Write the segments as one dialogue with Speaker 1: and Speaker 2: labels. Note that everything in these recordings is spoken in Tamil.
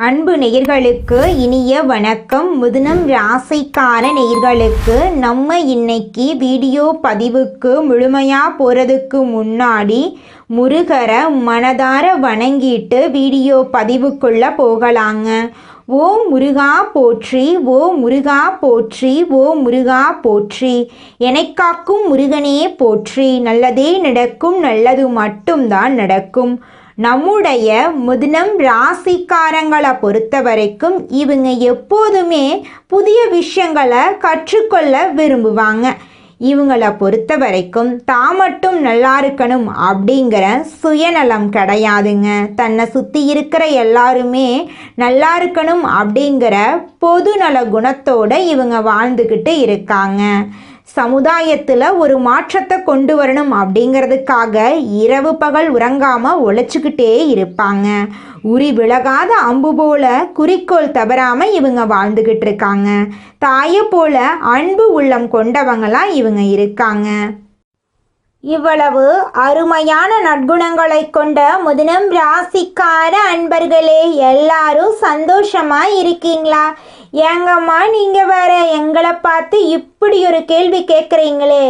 Speaker 1: அன்பு நேயர்களுக்கு இனிய வணக்கம். மிதுனம் ராசிக்கார நேயர்களுக்கு நம்ம இன்னைக்கு வீடியோ பதிவுக்கு முழுமையாக போகிறதுக்கு முன்னாடி முருகரை மனதார வணங்கிட்டு வீடியோ பதிவுக்குள்ளே போகலாங்க. ஓ முருகா போற்றி, ஓ முருகா போற்றி, ஓ முருகா போற்றி, எனக்காக்கும் முருகனே போற்றி. நல்லதே நடக்கும், நல்லது மட்டும்தான் நடக்கும். நம்முடைய மிதுனம் ராசிக்காரங்களை பொறுத்த வரைக்கும் இவங்க எப்போதுமே புதிய விஷயங்களை கற்றுக்கொள்ள விரும்புவாங்க. இவங்களை பொறுத்த வரைக்கும் தான் மட்டும் நல்லா இருக்கணும் அப்படிங்கிற சுயநலம் கிடையாதுங்க. தன்னை சுற்றி இருக்கிற எல்லாருமே நல்லா இருக்கணும் அப்படிங்கிற பொதுநல குணத்தோடு இவங்க வாழ்ந்துக்கிட்டு இருக்காங்க. சமுதாயத்தில் ஒரு மாற்றத்தை கொண்டு வரணும் அப்படிங்கிறதுக்காக இரவு பகல் உறங்காமல் உழைச்சிக்கிட்டே இருப்பாங்க. உரி விலகாத அம்பு போல குறிக்கோள் தவறாமல் இவங்க வாழ்ந்துக்கிட்டு இருக்காங்க. தாயை போல அன்பு உள்ளம் கொண்டவங்களாம் இவங்க இருக்காங்க. இவ்வளவு அருமையான நற்குணங்களை கொண்ட மிதுனம் ராசிக்கார அன்பர்களே, எல்லாரும் சந்தோஷமா இருக்கீங்களா? ஏங்கம்மா நீங்கள் வேற எங்களை பார்த்து இப்படி ஒரு கேள்வி கேட்குறீங்களே,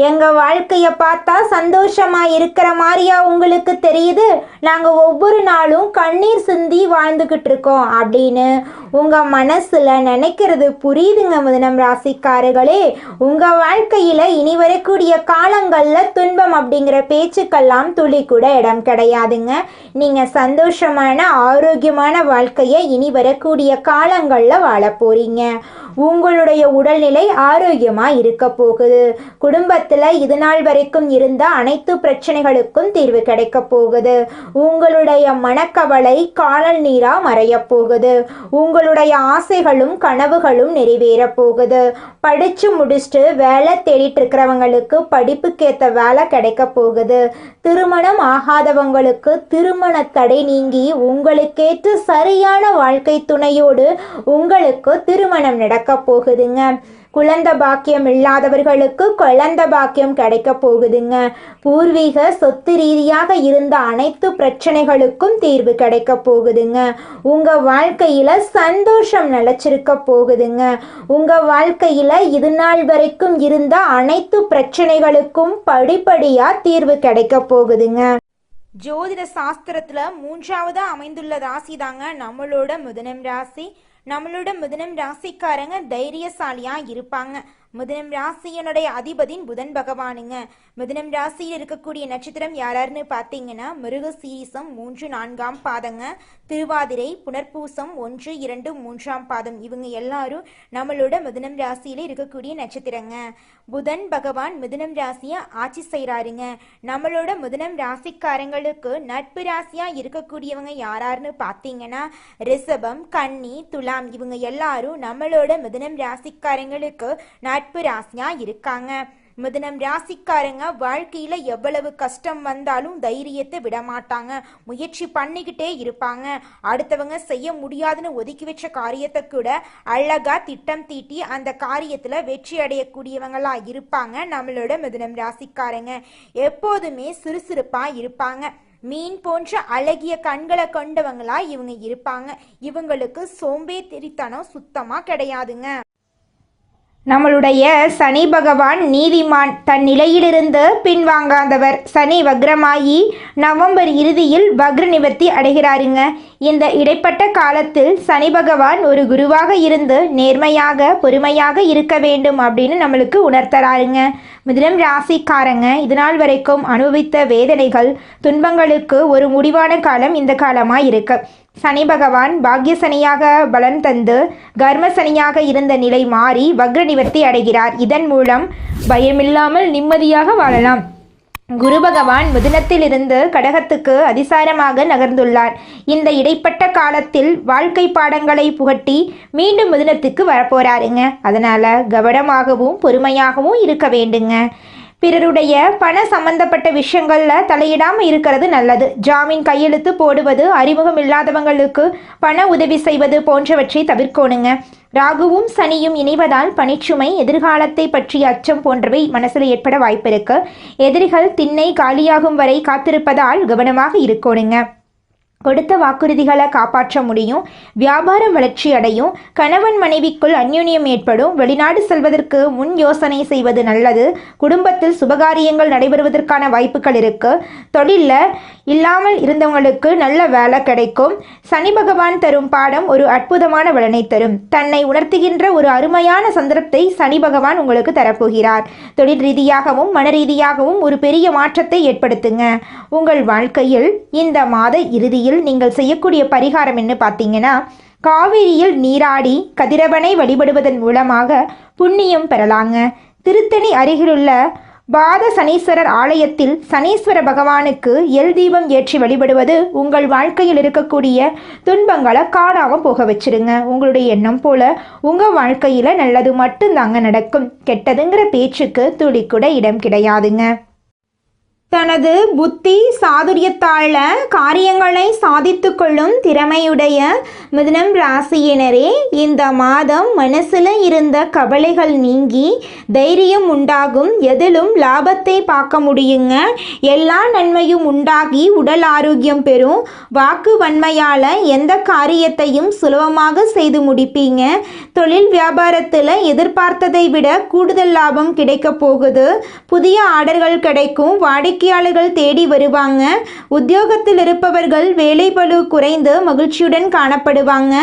Speaker 1: எங்கள் வாழ்க்கையை பார்த்தா சந்தோஷமாக இருக்கிற மாதிரியா உங்களுக்கு தெரியுது? நாங்கள் ஒவ்வொரு நாளும் கண்ணீர் சிந்தி வாழ்ந்துக்கிட்டு இருக்கோம் அப்படின்னு உங்கள் மனசில் நினைக்கிறது புரியுதுங்க மிதுனம் ராசிக்காரர்களே. உங்கள் வாழ்க்கையில் இனி வரக்கூடிய காலங்களில் துன்பம் அப்படிங்கிற பேச்சுக்கெல்லாம் துளி கூட இடம் கிடையாதுங்க. நீங்கள் சந்தோஷமான ஆரோக்கியமான வாழ்க்கையை இனி வரக்கூடிய காலங்களில் வாழ போறீங்க. உங்களுடைய உடல்நிலை ஆரோக்கியமாக இருக்க போகுது. குடும்பத்தில் இது நாள் வரைக்கும் இருந்த அனைத்து பிரச்சனைகளுக்கும் தீர்வு கிடைக்க போகுது. உங்களுடைய மனக்கவலை காணல் நீராக மறைய போகுது. உங்களுடைய ஆசைகளும் கனவுகளும் நிறைவேற போகுது. படித்து முடிச்சுட்டு வேலை தேடிட்டு இருக்கிறவங்களுக்கு படிப்புக்கேற்ற வேலை கிடைக்க போகுது. திருமணம் ஆகாதவங்களுக்கு திருமண தடை நீங்கி உங்களுக்கேற்ற சரியான வாழ்க்கை துணையோடு உங்களுக்கு திருமணம் நடக்க போகுதுங்க. குழந்தை பாக்கியம் இல்லாதவர்களுக்கு குழந்தை பாக்கியம் கிடைக்க போகுதுங்க. பூர்வீக சொத்து ரீதியாக இருந்த அனைத்து பிரச்சனைகளுக்கும் தீர்வு கிடைக்க போகுதுங்க. உங்க வாழ்க்கையில சந்தோஷம் நிலைச்சிருக்க போகுதுங்க. உங்க வாழ்க்கையில இது நாள் வரைக்கும் இருந்த அனைத்து பிரச்சனைகளுக்கும் படிப்படியா தீர்வு கிடைக்க போகுதுங்க. ஜோதிட சாஸ்திரத்துல 3வது அமைந்துள்ள ராசி தாங்க நம்மளோட மிதுனம் ராசி. நம்மளோட மிதுனம் ராசிக்காரங்க தைரியசாலியா இருப்பாங்க. மிதுனம் ராசியனுடைய அதிபதியின் புதன் பகவானுங்க. மிதுனம் ராசியில் இருக்கக்கூடிய நட்சத்திரம் யாராருன்னு பார்த்தீங்கன்னா மிருகசீரிசம் 3, 4ஆம் பாதங்க, திருவாதிரை, புனர்பூசம் 1, 2, 3ஆம் பாதம். இவங்க எல்லாரும் நம்மளோட மிதுனம் ராசியில இருக்கக்கூடிய நட்சத்திரங்க. புதன் பகவான் மிதுனம் ராசியை ஆட்சி செய்கிறாருங்க. நம்மளோட மிதுனம் ராசிக்காரங்களுக்கு நட்பு ராசியா இருக்கக்கூடியவங்க யாராருன்னு பார்த்தீங்கன்னா ரிஷபம், கன்னி, துலாம். இவங்க எல்லாரும் நம்மளோட மிதுனம் ராசிக்காரங்களுக்கு நட்பு ராசியா இருக்காங்க. மிதுனம் ராசிக்காரங்க வாழ்க்கையில எவ்வளவு கஷ்டம் வந்தாலும் தைரியத்தை விட மாட்டாங்க. முயற்சி பண்ணிக்கிட்டே இருப்பாங்க. அடுத்தவங்க செய்ய முடியாதுன்னு ஒதுக்கி வச்ச காரியத்தை கூட அழகா திட்டம் தீட்டி அந்த காரியத்துல வெற்றி அடையக்கூடியவங்களா இருப்பாங்க. நம்மளோட மிதுனம் ராசிக்காரங்க எப்போதுமே சுறுசுறுப்பா இருப்பாங்க. மீன் போன்ற அழகிய கண்களை கொண்டவங்களா இவங்க இருப்பாங்க. இவங்களுக்கு சோம்பேறித்தனம் சுத்தமா கிடையாதுங்க. நம்மளுடைய சனி பகவான் நீதிமான், தன் நிலையிலிருந்து பின்வாங்காதவர். சனி வக்ரமாகி நவம்பர் இறுதியில் வக்ர நிவர்த்தி அடைகிறாருங்க. இந்த இடைப்பட்ட காலத்தில் சனி பகவான் ஒரு குருவாக இருந்து நேர்மையாக பொறுமையாக இருக்க வேண்டும் அப்படின்னு நம்மளுக்கு உணர்த்தறாருங்க. மிதுனம் ராசிக்காரங்க இதனால் வரைக்கும் அனுபவித்த வேதனைகள் துன்பங்களுக்கு ஒரு முடிவான காலம் இந்த காலமாக இருக்கு. சனி பகவான் பாக்ய சனியாக பலன் தந்து கர்ம சனியாக இருந்த நிலை மாறி வக்ர நிவர்த்தி அடைகிறார். இதன் மூலம் பயமில்லாமல் நிம்மதியாக வாழலாம். குரு பகவான் மிதுனத்திலிருந்து கடகத்துக்கு அதிசாரமாக நகர்ந்துள்ளார். இந்த இடைப்பட்ட காலத்தில் வாழ்க்கை பாடங்களை புகட்டி மீண்டும் மிதுனத்துக்கு வரப்போறாருங்க. அதனால கவனமாகவும் பொறுமையாகவும் இருக்க வேண்டுங்க. பிறருடைய பண சம்பந்தப்பட்ட விஷயங்களில் தலையிடாமல் இருக்கிறது நல்லது. ஜாமீன் கையெழுத்து போடுவது, அறிமுகம் இல்லாதவங்களுக்கு பண உதவி செய்வது போன்றவற்றை தவிர்க்கணுங்க. ராகுவும் சனியும் இணைவதால் பணிச்சுமை, எதிர்காலத்தை பற்றிய அச்சம் போன்றவை மனசில் ஏற்பட வாய்ப்பு இருக்கு. எதிரிகள் திண்ணை காலியாகும் வரை காத்திருப்பதால் கவனமாக இருக்கணுங்க. கொடுத்த வாக்குறுதிகளை காப்பாற்ற முடியும். வியாபாரம் வளர்ச்சி அடையும். கணவன் மனைவிக்குள் அந்யோன்யம் ஏற்படும். வெளிநாடு செல்வதற்கு முன் யோசனை செய்வது நல்லது. குடும்பத்தில் சுபகாரியங்கள் நடைபெறுவதற்கான வாய்ப்புகள் இருக்கு. தொழிலில் இல்லாமல் இருந்தவங்களுக்கு நல்ல வேலை கிடைக்கும். சனி பகவான் தரும் பாடம் ஒரு அற்புதமான பலனை தரும். தன்னை உணர்த்துகின்ற ஒரு அருமையான சந்தர்ப்பத்தை சனி பகவான் உங்களுக்கு தரப்போகிறார். தொழில் ரீதியாகவும் மன ரீதியாகவும் ஒரு பெரிய மாற்றத்தை ஏற்படுத்துங்க. உங்கள் வாழ்க்கையில் இந்த மாத இறுதியில் நீங்கள் செய்யக்கூடிய பரிகாரம் என்ன பார்த்தீங்கன்னா, காவிரியில் நீராடி கதிரவனை வழிபடுவதன் மூலமாக புண்ணியம் பெறலாங்க. திருத்தணி அருகிலுள்ள பாத சனீஸ்வரர் ஆலயத்தில் சனீஸ்வர பகவானுக்கு எல் தீபம் ஏற்றி வழிபடுவது உங்கள் வாழ்க்கையில் இருக்கக்கூடிய துன்பங்களை காணாமல் போக வச்சிருங்க. உங்களுடைய எண்ணம் போல உங்கள் வாழ்க்கையில் நல்லது மட்டும்தாங்க நடக்கும். கெட்டதுங்கிற பேச்சுக்கு துளி கூட இடம் கிடையாதுங்க. தனது புத்தி சாதுரியத்தால் காரியங்களை சாதித்து கொள்ளும் திறமையுடைய மிதுனம் ராசியினரே, இந்த மாதம் மனசில் இருந்த கவலைகள் நீங்கி தைரியம் உண்டாகும். எதிலும் லாபத்தை பார்க்க முடியுங்க. எல்லா நன்மையும் உண்டாகி உடல் ஆரோக்கியம் பெறும். வாக்கு வன்மையால் எந்த காரியத்தையும் சுலபமாக செய்து முடிப்பீங்க. தொழில் வியாபாரத்தில் எதிர்பார்த்ததை விட கூடுதல் லாபம் கிடைக்க போகுது. புதிய ஆர்டர்கள் கிடைக்கும். வாடிக்கையாளர்கள் தேடி வருவாங்க. உத்தியோகத்தில் இருப்பவர்கள் வேலைப்பளு குறைந்து மகிழ்ச்சியுடன் காணப்படுவாங்க.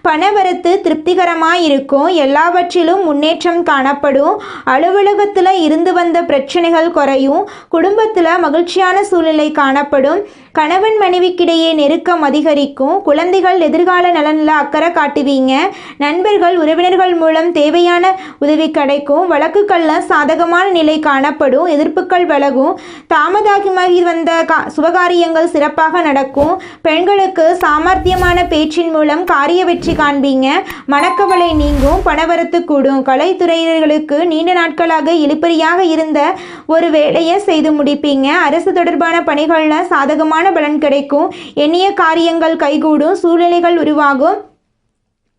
Speaker 1: பணவரத்து திருப்திகரமாக இருக்கும். எல்லாவற்றிலும் முன்னேற்றம் காணப்படும். அலுவலகத்தில் இருந்து வந்த பிரச்சனைகள் குறையும். குடும்பத்தில் மகிழ்ச்சியான சூழ்நிலை காணப்படும். கணவன் மனைவிக்கிடையே நெருக்கம் அதிகரிக்கும். குழந்தைகள் எதிர்கால நலனில் அக்கறை காட்டுவீங்க. நண்பர்கள் உறவினர்கள் மூலம் தேவையான உதவி கிடைக்கும். வழக்குகளில் சாதகமான நிலை காணப்படும். எதிர்ப்புகள் விலகும். தாமதமாகி வந்த சுபகாரியங்கள் சிறப்பாக நடக்கும். பெண்களுக்கு சாமர்த்தியமான பேச்சின் மூலம் காரிய வெற்றி காண்பீங்க. மனக்கவலை நீங்கும். பணவரத்து கூடும். கலைத்துறையினர்களுக்கு நீண்ட நாட்களாக இழுபறியாக இருந்த ஒரு வேலையை செய்து முடிப்பீங்க. அரசு தொடர்பான பணிகளில் சாதகமான பலன் கிடைக்கும். எண்ணிய காரியங்கள் கைகூடும். சூழ்நிலைகள் உருவாகும்.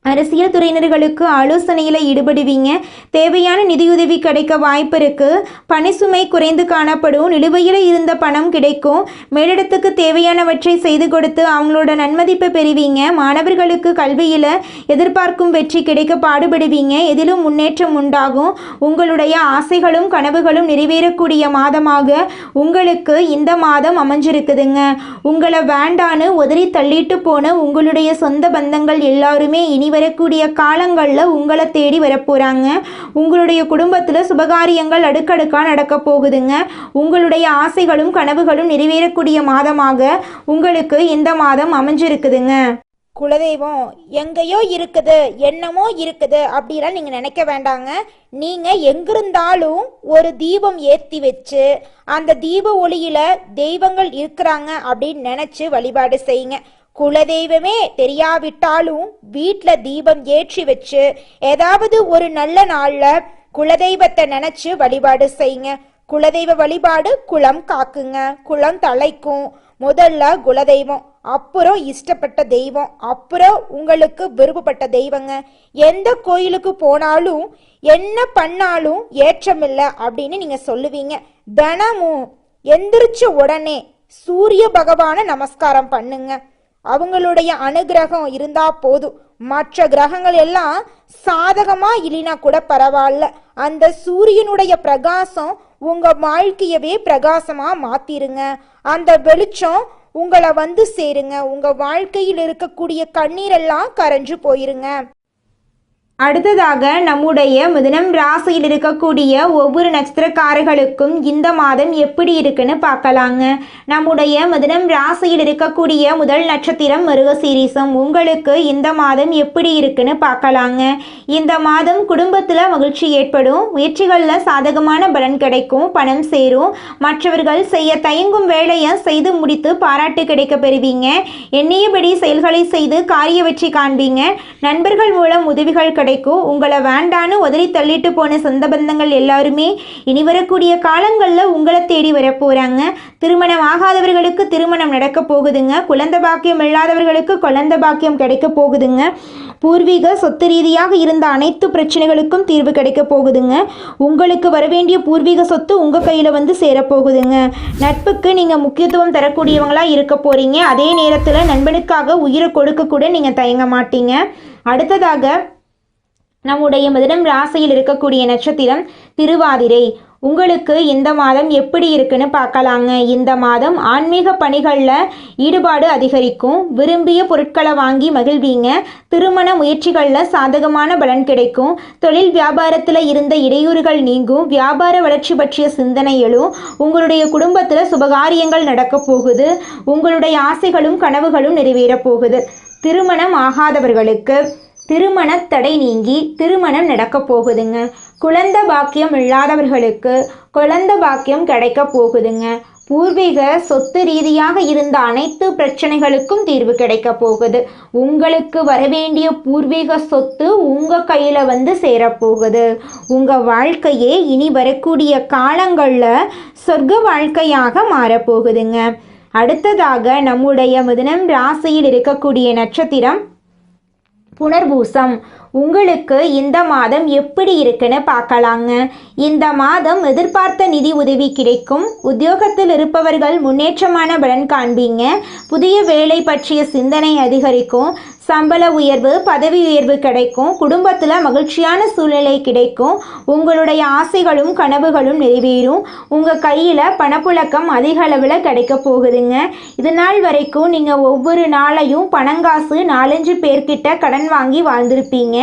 Speaker 1: அரசியல் துறையினர்களுக்கு ஆலோசனையில் ஈடுபடுவீங்க. தேவையான நிதியுதவி கிடைக்க வாய்ப்பு இருக்கு. பணிசுமை குறைந்து காணப்படும். நிலுவையில் இருந்த பணம் கிடைக்கும். மேலிடத்துக்கு தேவையானவற்றை செய்து கொடுத்து அவங்களோட நன்மதிப்பை பெறுவீங்க. மாணவர்களுக்கு கல்வியில் எதிர்பார்க்கும் வெற்றி கிடைக்க பாடுபடுவீங்க. எதிலும் முன்னேற்றம் உண்டாகும். உங்களுடைய ஆசைகளும் கனவுகளும் நிறைவேறக்கூடிய மாதமாக உங்களுக்கு இந்த மாதம் அமைஞ்சிருக்குதுங்க. உங்களை வேண்டான்னு உதறி தள்ளிட்டு போன உங்களுடைய சொந்த பந்தங்கள் எல்லாருமே இனி வரக்கூடிய காலங்களில் உங்களை தேடி வரப்போகிறாங்க. உங்களுடைய குடும்பத்தில் சுபகாரியங்கள் அடுக்கடுக்காக நடக்க போகுதுங்க. உங்களுடைய ஆசைகளும் கனவுகளும் நிறைவேறக்கூடிய மாதமாக உங்களுக்கு இந்த மாதம் அமைஞ்சிருக்குதுங்க.
Speaker 2: குலதெய்வம் எங்கேயோ இருக்குது, என்னமோ இருக்குது அப்படிலாம் நீங்கள் நினைக்க வேண்டாங்க. நீங்கள் எங்கிருந்தாலும் ஒரு தீபம் ஏற்றி வச்சு அந்த தீப ஒளியில் தெய்வங்கள் இருக்கிறாங்க அப்படின்னு நினச்சி வழிபாடு செய்யுங்க. குலதெய்வமே தெரியாவிட்டாலும் வீட்டில் தீபம் ஏற்றி வச்சு ஏதாவது ஒரு நல்ல நாளில் குலதெய்வத்தை நினச்சி வழிபாடு செய்யுங்க. குலதெய்வ வழிபாடு குலம் காக்குங்க. குலம் தலைக்கும். முதல்ல குலதெய்வம், அப்புறம் இஷ்டப்பட்ட தெய்வம், அப்புறம் உங்களுக்கு விருப்பப்பட்ட தெய்வங்க. எந்த கோயிலுக்கு போனாலும் என்ன பண்ணாலும் ஏற்றமில்லை அப்படின்னு நீங்கள் சொல்லுவீங்க. தினமும் எந்திரிச்ச உடனே சூரிய பகவானை நமஸ்காரம் பண்ணுங்க. அவங்களுடைய அனுகிரகம் இருந்தா போதும். மற்ற கிரகங்கள் எல்லாம் சாதகமா இல்லைனா கூட பரவாயில்ல. அந்த சூரியனுடைய பிரகாசம் உங்க வாழ்க்கையவே பிரகாசமா மாத்திருங்க. அந்த வெளிச்சம் உங்களை வந்து சேருங்க. உங்க வாழ்க்கையில் இருக்கக்கூடிய கண்ணீரெல்லாம் கரைஞ்சு போயிருங்க.
Speaker 1: அடுத்ததாக நம்முடைய மிதுனம் ராசியில் இருக்கக்கூடிய ஒவ்வொரு நட்சத்திரக்காரர்களுக்கும் இந்த மாதம் எப்படி இருக்குன்னு பார்க்கலாங்க. நம்முடைய மிதுனம் ராசியில் இருக்கக்கூடிய முதல் நட்சத்திரம் மிருகசீரிசம். உங்களுக்கு இந்த மாதம் எப்படி இருக்குன்னு பார்க்கலாங்க. இந்த மாதம் குடும்பத்தில் மகிழ்ச்சி ஏற்படும். முயற்சிகளில் சாதகமான பலன் கிடைக்கும். பணம் சேரும். மற்றவர்கள் செய்ய தயங்கும் வேலையை செய்து முடித்து பாராட்டு கிடைக்க பெறுவீங்க. எண்ணியபடி செயல்களை செய்து காரிய வெற்றி காண்பீங்க. நண்பர்கள் மூலம் உதவிகள் கிடைக்கும். உங்களை வேண்டான்னு உதறி தள்ளிட்டு போன சொந்த பந்தங்கள் எல்லாருமே இனி வரக்கூடிய காலங்களில் உங்களை தேடி வர போகிறாங்க. திருமணம் ஆகாதவர்களுக்கு திருமணம் நடக்க போகுதுங்க. குழந்தை பாக்கியம் இல்லாதவர்களுக்கு குழந்தை பாக்கியம் கிடைக்க போகுதுங்க. பூர்வீக சொத்து ரீதியாக இருந்த அனைத்து பிரச்சனைகளுக்கும் தீர்வு கிடைக்க போகுதுங்க. உங்களுக்கு வரவேண்டிய பூர்வீக சொத்து உங்கள் கையில் வந்து சேரப்போகுதுங்க. நட்புக்கு நீங்கள் முக்கியத்துவம் தரக்கூடியவங்களாக இருக்க போகிறீங்க. அதே நேரத்தில் நண்பனுக்காக உயிரை கொடுக்க கூட நீங்கள் தயங்க மாட்டீங்க. அடுத்ததாக நம்முடைய மிதுனம் ராசியில் இருக்கக்கூடிய நட்சத்திரம் திருவாதிரை. உங்களுக்கு இந்த மாதம் எப்படி இருக்குன்னு பார்க்கலாங்க. இந்த மாதம் ஆன்மீக பணிகளில் ஈடுபாடு அதிகரிக்கும். விரும்பிய பொருட்களை வாங்கி மகிழ்வீங்க. திருமண முயற்சிகளில் சாதகமான பலன் கிடைக்கும். தொழில் வியாபாரத்தில் இருந்த இடையூறுகள் நீங்கும். வியாபார வளர்ச்சி பற்றிய சிந்தனை எழும். உங்களுடைய குடும்பத்தில் சுபகாரியங்கள் நடக்க போகுது. உங்களுடைய ஆசைகளும் கனவுகளும் நிறைவேற போகுது. திருமணம் ஆகாதவர்களுக்கு திருமண தடை நீங்கி திருமணம் நடக்க போகுதுங்க. குழந்தை பாக்கியம் இல்லாதவர்களுக்கு குழந்தை பாக்கியம் கிடைக்க போகுதுங்க. பூர்வீக சொத்து ரீதியாக இருந்த அனைத்து பிரச்சனைகளுக்கும் தீர்வு கிடைக்க போகுது. உங்களுக்கு வரவேண்டிய பூர்வீக சொத்து உங்கள் கையில் வந்து சேரப்போகுது. உங்கள் வாழ்க்கையே இனி வரக்கூடிய காலங்களில் சொர்க்க வாழ்க்கையாக மாறப்போகுதுங்க. அடுத்ததாக நம்முடைய மிதுனம் ராசியில் இருக்கக்கூடிய நட்சத்திரம் புனர்பூசம். உங்களுக்கு இந்த மாதம் எப்படி இருக்குன்னு பார்க்கலாங்க. இந்த மாதம் எதிர்பார்த்த நிதி உதவி கிடைக்கும். உத்தியோகத்தில் இருப்பவர்கள் முன்னேற்றமான பலன் காண்பீங்க. புதிய வேலை பற்றிய சிந்தனை அதிகரிக்கும். சம்பள உயர்வு, பதவி உயர்வு கிடைக்கும். குடும்பத்தில் மகிழ்ச்சியான சூழ்நிலை கிடைக்கும். உங்களுடைய ஆசைகளும் கனவுகளும் நிறைவேறும். உங்கள் கையில் பணப்புழக்கம் அதிக அளவில் கிடைக்க போகுதுங்க. இது நாள் வரைக்கும் நீங்கள் ஒவ்வொரு நாளையும் பணங்காசு 4-5 பேர்கிட்ட கடன் வாங்கி வாழ்ந்திருப்பீங்க.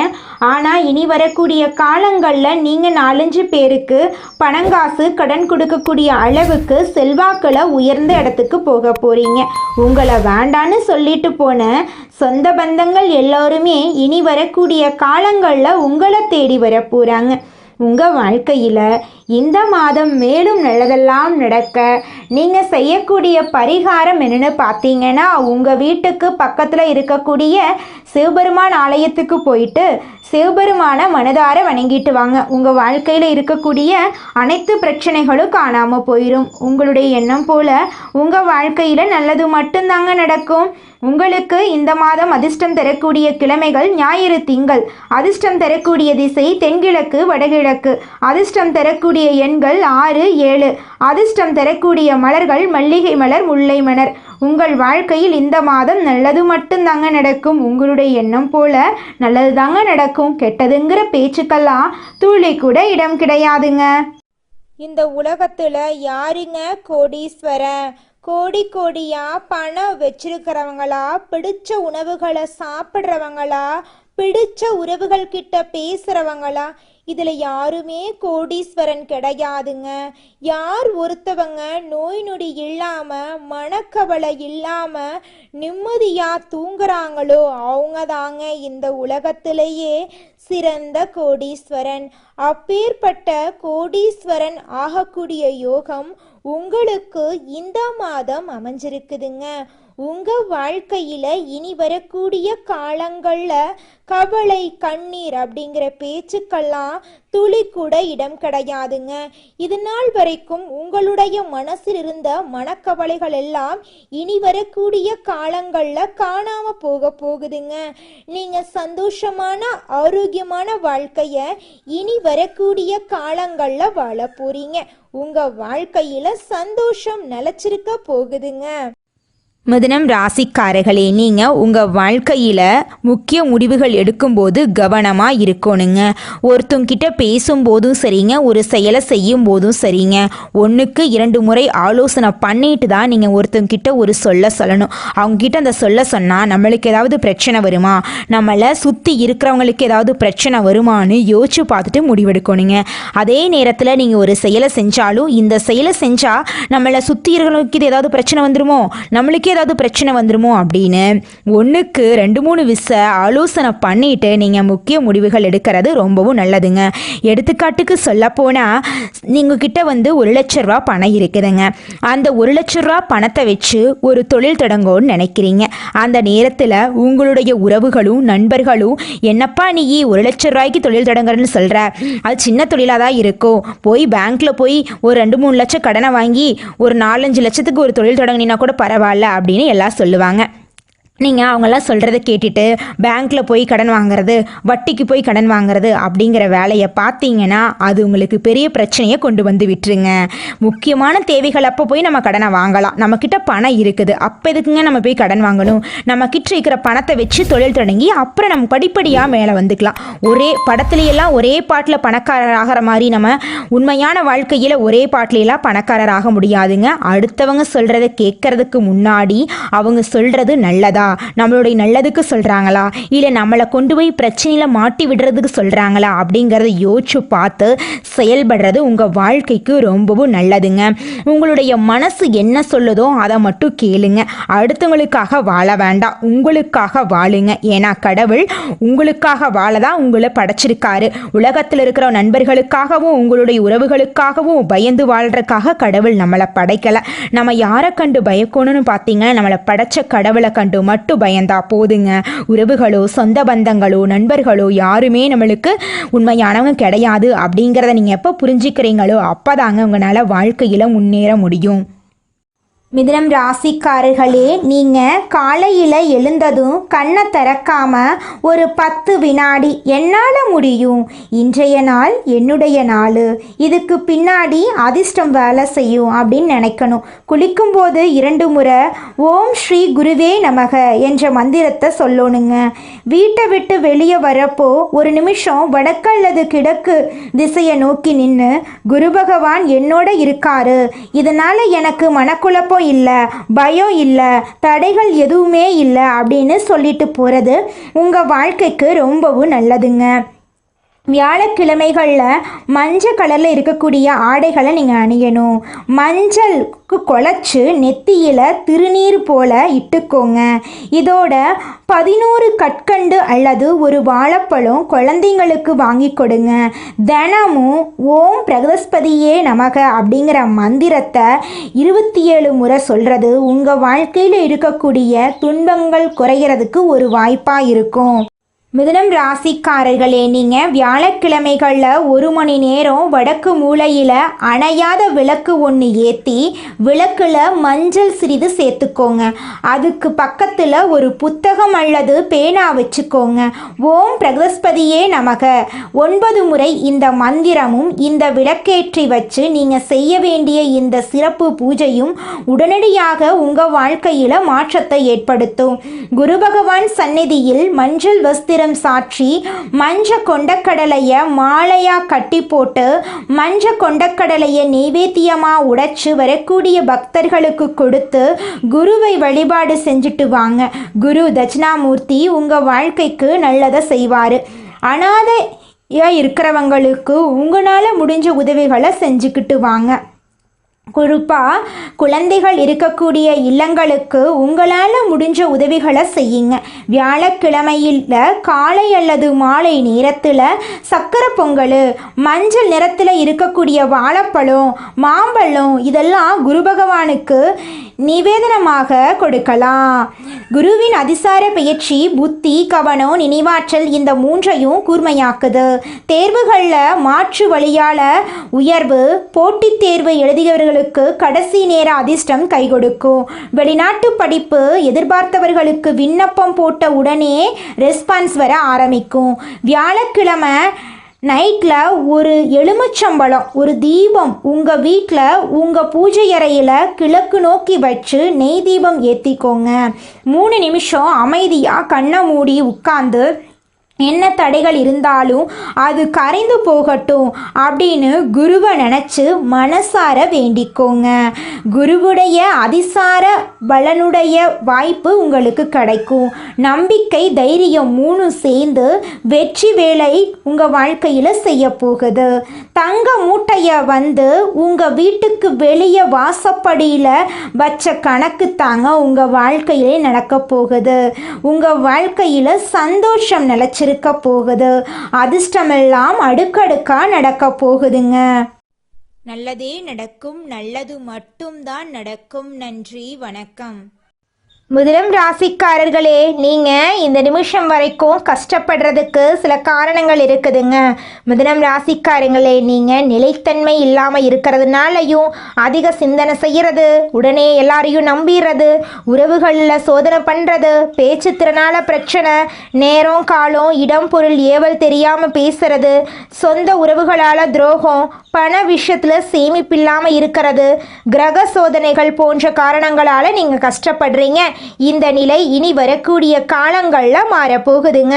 Speaker 1: ஆனால் இனி வரக்கூடிய காலங்களில் நீங்கள் 4-5 பேருக்கு பணங்காசு கடன் கொடுக்கக்கூடிய அளவுக்கு செல்வாக்கில் உயர்ந்த இடத்துக்கு போக போகிறீங்க. உங்களை வேண்டான்னு சொல்லிட்டு போன சொந்த பந்தங்கள் எல்லோருமே இனி வரக்கூடிய காலங்களில் உங்களை தேடி வர போகிறாங்க. உங்கள் வாழ்க்கையில் இந்த மாதம் மேலும் நல்லதெல்லாம் நடக்க நீங்கள் செய்யக்கூடிய பரிகாரம் என்னென்னு பார்த்தீங்கன்னா, உங்கள் வீட்டுக்கு பக்கத்தில் இருக்கக்கூடிய சிவபெருமான் ஆலயத்துக்கு போயிட்டு சிவபெருமான மனதார வணங்கிட்டு வாங்க. உங்கள் வாழ்க்கையில் இருக்கக்கூடிய அனைத்து பிரச்சனைகளும் காணாமல் போயிடும். உங்களுடைய எண்ணம் போல் உங்கள் வாழ்க்கையில் நல்லது மட்டும்தாங்க நடக்கும். உங்களுக்கு இந்த மாதம் அதிர்ஷ்டம் தரக்கூடிய கிழமைகள் ஞாயிறு, திங்கள். அதிர்ஷ்டம் தரக்கூடிய திசை தென்கிழக்கு, வடகிழக்கு. அதிர்ஷ்டம் தரக்கூடிய எண்கள் 6, 7. அதிர்ஷ்டம் தரக்கூடிய மலர்கள் மல்லிகை மலர், முல்லை மலர். உங்கள் வாழ்க்கையில் இந்த மாதம் நல்லது மட்டும்தாங்க நடக்கும். உங்களுடைய எண்ணம் போல நல்லது தாங்க நடக்கும். கெட்டதுங்கிற பேச்சுக்கெல்லாம் துளி கூட இடம் கிடையாதுங்க.
Speaker 2: இந்த உலகத்துல யாருங்க கோடீஸ்வரன்? கோடி கோடியா பணம் வச்சிருக்கிறவங்களா, பிடிச்ச உணவுகளை சாப்பிட்றவங்களா, பிடிச்ச உறவுகள் கிட்ட பேசுறவங்களா? இதுல யாருமே கோடீஸ்வரன் கிடையாதுங்க. யார் ஒருத்தவங்க நோய் நொடி இல்லாம மனக்கவலை இல்லாம நிம்மதியா தூங்குறாங்களோ அவங்க தாங்க இந்த உலகத்திலேயே சிறந்த கோடீஸ்வரன். அப்பேற்பட்ட கோடீஸ்வரன் ஆகக்கூடிய யோகம் உங்களுக்கு இந்த மாதம் அமைஞ்சிருக்குதுங்க. உங்க வாழ்க்கையில இனி வரக்கூடிய காலங்கள்ல கவலை, கண்ணீர் அப்படிங்கிற பேச்சுக்கெல்லாம் துளி கூட இடம் கிடையாதுங்க. இது நாள் வரைக்கும் உங்களுடைய மனசில் இருந்த மனக்கவலைகள் எல்லாம் இனி வரக்கூடிய காலங்கள்ல காணாம போக போகுதுங்க. நீங்க சந்தோஷமான ஆரோக்கியமான வாழ்க்கைய இனி வரக்கூடிய காலங்கள்ல வாழ போறீங்க. உங்க வாழ்க்கையில சந்தோஷம் நிலைச்சிருக்க போகுதுங்க.
Speaker 1: மிதுனம் ராசிக்காரர்களே, நீங்கள் உங்கள் வாழ்க்கையில் முக்கிய முடிவுகள் எடுக்கும்போது கவனமாக இருக்கணுங்க. ஒருத்தங்கிட்ட பேசும்போதும் சரிங்க, ஒரு செயலை செய்யும் போதும் சரிங்க, 1க்கு 2 முறை ஆலோசனை பண்ணிட்டு தான் நீங்கள் ஒருத்தங்கிட்ட ஒரு சொல்லணும். அவங்கக்கிட்ட அந்த சொன்னால் நம்மளுக்கு ஏதாவது பிரச்சனை வருமா, நம்மளை சுற்றி இருக்கிறவங்களுக்கு ஏதாவது பிரச்சனை வருமானு யோசிச்சு பார்த்துட்டு முடிவெடுக்கணுங்க. அதே நேரத்தில் நீங்கள் ஒரு செயலை செஞ்சாலும் இந்த செயலை செஞ்சால் நம்மளை சுற்றி இருக்கிறவங்களுக்கு ஏதாவது பிரச்சனை வந்துருமோ, நம்மளுக்கே ஏதாவது பிரச்சனை வந்துருமோ அப்படின்னு 1க்கு 2-3 ஆலோசனை பண்ணிட்டு நீங்கள் முக்கிய முடிவுகள் எடுக்கிறது ரொம்பவும் நல்லதுங்க. எடுத்துக்காட்டுக்கு சொல்லப்போனால் நீங்கள் கிட்ட வந்து 1 லட்ச ரூபா பணம் இருக்குதுங்க. அந்த 1 லட்ச ரூபா பணத்தை வச்சு ஒரு தொழில் தொடங்கணும்னு நினைக்கிறீங்க. அந்த நேரத்தில் உங்களுடைய உறவுகளும் நண்பர்களும் என்னப்பா நீ 1 லட்ச ரூபாய்க்கு தொழில் தொடங்குறன்னு சொல்கிற, அது சின்ன தொழிலாக தான் இருக்கும், போய் பேங்க்கில் போய் ஒரு 2-3 லட்சம் கடனை வாங்கி ஒரு 4-5 லட்சத்துக்கு ஒரு தொழில் தொடங்கினா கூட பரவாயில்ல அப்படின்னு எல்லாம் சொல்லுவாங்க. நீங்கள் அவங்கெல்லாம் சொல்கிறத கேட்டுட்டு பேங்க்கில் போய் கடன் வாங்குறது, வட்டிக்கு போய் கடன் வாங்குறது அப்படிங்கிற வேலையை பார்த்தீங்கன்னா அது உங்களுக்கு பெரிய பிரச்சனையை கொண்டு வந்து விட்டுருங்க. முக்கியமான தேவைகள் அப்போ போய் நம்ம கடனை வாங்கலாம். நம்மக்கிட்ட பணம் இருக்குது, அப்போ எதுக்குங்க நம்ம போய் கடன் வாங்கணும்? நம்மக்கிட்ட இருக்கிற பணத்தை வச்சு தொழில் தொடங்கி அப்புறம் நம்ம படிப்படியாக மேலே வந்துக்கலாம். ஒரே படத்துலையெல்லாம் ஒரே பாட்டில் பணக்காரர் ஆகிற மாதிரி நம்ம உண்மையான வாழ்க்கையில் ஒரே பாட்டிலையெல்லாம் பணக்காரர் ஆக முடியாதுங்க. அடுத்தவங்க சொல்கிறத கேட்கறதுக்கு முன்னாடி அவங்க சொல்கிறது நல்லதா, நம்மளுடைய நல்லதுக்கு சொல்கிறாங்களா இல்லை நம்மளை கொண்டு போய் பிரச்சனையில் மாட்டி விடுறதுக்கு சொல்கிறாங்களா அப்படிங்கிறத யோசிச்சு பார்த்து செயல்படுறது உங்கள் வாழ்க்கைக்கு ரொம்பவும் நல்லதுங்க. உங்களுடைய மனசு என்ன சொல்லுதோ அதை மட்டும் கேளுங்க. அடுத்தவங்களுக்காக வாழ வேண்டாம், உங்களுக்காக வாழுங்க. ஏன்னா கடவுள் உங்களுக்காக வாழ தான் உங்களை படைச்சிருக்காரு. உலகத்தில் இருக்கிற நண்பர்களுக்காகவும் உங்களுடைய உறவுகளுக்காகவும் பயந்து வாழ்றதுக்காக கடவுள் நம்மளை படைக்கலை. நம்ம யாரை கண்டு பயக்கணும்னு பார்த்தீங்கன்னா நம்மளை படைச்ச கடவுளை கண்டு மட்டும் பயந்தா போதுங்க. உறவுகளோ சொந்த பந்தங்களோ நண்பர்களோ யாருமே நம்மளுக்கு உண்மையானவங்க கிடையாது அப்படிங்கிறத நீங்கள் எப்போ புரிஞ்சுக்கிறீங்களோ அப்போதாங்க உங்களால் வாழ்க்கையில் முன்னேற முடியும்.
Speaker 2: மிதுனம் ராசிக்காரர்களே, நீங்கள் காலையில் எழுந்ததும் கண்ணை திறக்காமல் ஒரு 10 வினாடி என்னால் முடியும், இன்றைய நாள் என்னுடைய நாள், இதுக்கு பின்னாடி அதிர்ஷ்டம் வேலை செய்யும் அப்படின்னு நினைக்கணும். குளிக்கும்போது 2 முறை ஓம் ஸ்ரீ குருவே நமக என்ற மந்திரத்தை சொல்லணுங்க. வீட்டை விட்டு வெளியே வரப்போ ஒரு நிமிஷம் வடக்கு அல்லது கிழக்கு திசையை நோக்கி நின்று குரு பகவான் என்னோட இருக்காரு, இதனால் எனக்கு மனக்குழப்பம் இல்லை, பயம் இல்லை, தடைகள் எதுவுமே இல்லை அப்படின்னு சொல்லிட்டு போகிறது உங்கள் வாழ்க்கைக்கு ரொம்பவும் நல்லதுங்க. வியாழக்கிழமைகளில் மஞ்சள் கலரில் இருக்கக்கூடிய ஆடைகளை நீங்கள் அணியணும். மஞ்சளுக்கு குழச்சி நெத்தியில் திருநீர் போல இட்டுக்கோங்க. இதோட 11 கற்கண்டு அல்லது ஒரு வாழைப்பழம் குழந்தைங்களுக்கு வாங்கி கொடுங்க. தினமும் ஓம் பிரகஸ்பதியே நமக அப்படிங்கிற மந்திரத்தை 27 முறை சொல்கிறது உங்கள் வாழ்க்கையில் இருக்கக்கூடிய துன்பங்கள் குறைகிறதுக்கு ஒரு வாய்ப்பாக இருக்கும். மிதுனம் ராசிக்காரர்களே, நீங்கள் வியாழக்கிழமைகளில் 1 மணி நேரம் வடக்கு மூலையில் அணையாத விளக்கு ஒன்று ஏற்றி விளக்கில் மஞ்சள் சிறிது சேர்த்துக்கோங்க. அதுக்கு பக்கத்தில் ஒரு புத்தகம் அல்லது பேனா வச்சுக்கோங்க. ஓம் பிரகஸ்பதியே நமக 9 முறை இந்த மந்திரமும் இந்த விளக்கேற்றி வச்சு நீங்கள் செய்ய வேண்டிய இந்த சிறப்பு பூஜையும் உடனடியாக உங்கள் வாழ்க்கையில் மாற்றத்தை ஏற்படுத்தும். குரு பகவான் சந்நிதியில் மஞ்சள் வஸ்திரம் சாட்சி மஞ்ச கொண்டக்கடலையை மாலையா கட்டி போட்டு மஞ்ச கொண்டக்கடலையை நெய்வேத்தியமா உடைச்சு வரக்கூடிய பக்தர்களுக்கு கொடுத்து குருவை வழிபாடு செஞ்சுட்டு வாங்க. குரு தட்சிணாமூர்த்தி உங்க வாழ்க்கைக்கு நல்லதை செய்வாரு. அனாதையா இருக்கிறவங்களுக்கு உங்களால முடிஞ்ச உதவிகளை செஞ்சுக்கிட்டு வாங்க. குறிப்பாக குழந்தைகள் இருக்கக்கூடிய இல்லங்களுக்கு உங்களால் முடிஞ்ச உதவிகளை செய்யுங்க. வியாழக்கிழமையில் காலை அல்லது மாலை நேரத்தில் சக்கரை பொங்கல், மஞ்சள் நிறத்தில் இருக்கக்கூடிய வாழைப்பழம், மாம்பழம் இதெல்லாம் குரு பகவானுக்கு நிவேதனமாக கொடுக்கலாம். குருவின் அதிசார பயிற்சி புத்தி, கவனம், நினைவாற்றல் இந்த 3ஐயும் கூர்மையாக்குது. தேர்வுகளில் மாற்று வழியால் உயர்வு, போட்டித் தேர்வு எழுதியவர்களுக்கு கடைசி நேர அதிர்ஷ்டம் கை கொடுக்கும். வெளிநாட்டு படிப்பு எதிர்பார்த்தவர்களுக்கு விண்ணப்பம் போட்ட உடனே ரெஸ்பான்ஸ் வர ஆரம்பிக்கும். வியாழக்கிழமை நைட்டில் ஒரு எலுமிச்சம்பழம், ஒரு தீபம் உங்கள் வீட்டில் உங்கள் பூஜை அறையில் கிழக்கு நோக்கி வச்சு நெய் தீபம் ஏற்றிக்கோங்க. 3 நிமிஷம் அமைதியாக கண்ணை மூடி உட்கார்ந்து
Speaker 1: என்ன தடைகள் இருந்தாலும் அது கரைந்து போகட்டும் அப்படின்னு குருவை நினச்சி மனசார வேண்டிக்கோங்க. குருவுடைய அதிசார பலனுடைய வாய்ப்பு உங்களுக்கு கிடைக்கும். நம்பிக்கை, தைரியம் 3 சேர்ந்து வெற்றி வேலை உங்கள் வாழ்க்கையில் செய்ய போகுது. தங்க மூட்டையை உங்கள் வீட்டுக்கு வெளியே வாசப்படியில் வச்ச கணக்கு தாங்க உங்கள் வாழ்க்கையிலே நடக்க போகுது. உங்கள் வாழ்க்கையில் சந்தோஷம் நிலச்சி இருக்க போகுது. அதிர்ஷ்டமெல்லாம் அடுக்கடுக்கா நடக்க போகுதுங்க. நல்லதே நடக்கும். நல்லது மட்டும்தான் நடக்கும். நன்றி, வணக்கம். மிதுனம் ராசிக்காரர்களே, நீங்கள் இந்த நிமிஷம் வரைக்கும் கஷ்டப்படுறதுக்கு சில காரணங்கள் இருக்குதுங்க. மிதுனம் ராசிக்காரங்களே, நீங்கள் நிலைத்தன்மை இல்லாமல் இருக்கிறதுனாலையும், அதிக சிந்தனை செய்கிறது, உடனே எல்லாரையும் நம்பிடுறது, உறவுகளில் சோதனை பண்ணுறது, பேச்சு திறனால பிரச்சனை, நேரம் காலம் இடம் பொருள் ஏவல் தெரியாமல் பேசுறது, சொந்த உறவுகளால் துரோகம், பண விஷயத்தில் சேமிப்பில்லாமல் இருக்கிறது, கிரக சோதனைகள் போன்ற காரணங்களால் நீங்கள் கஷ்டப்படுறீங்க. இந்த நிலை இனி வரக்கூடிய காலங்களில் மாறப்போகுதுங்க.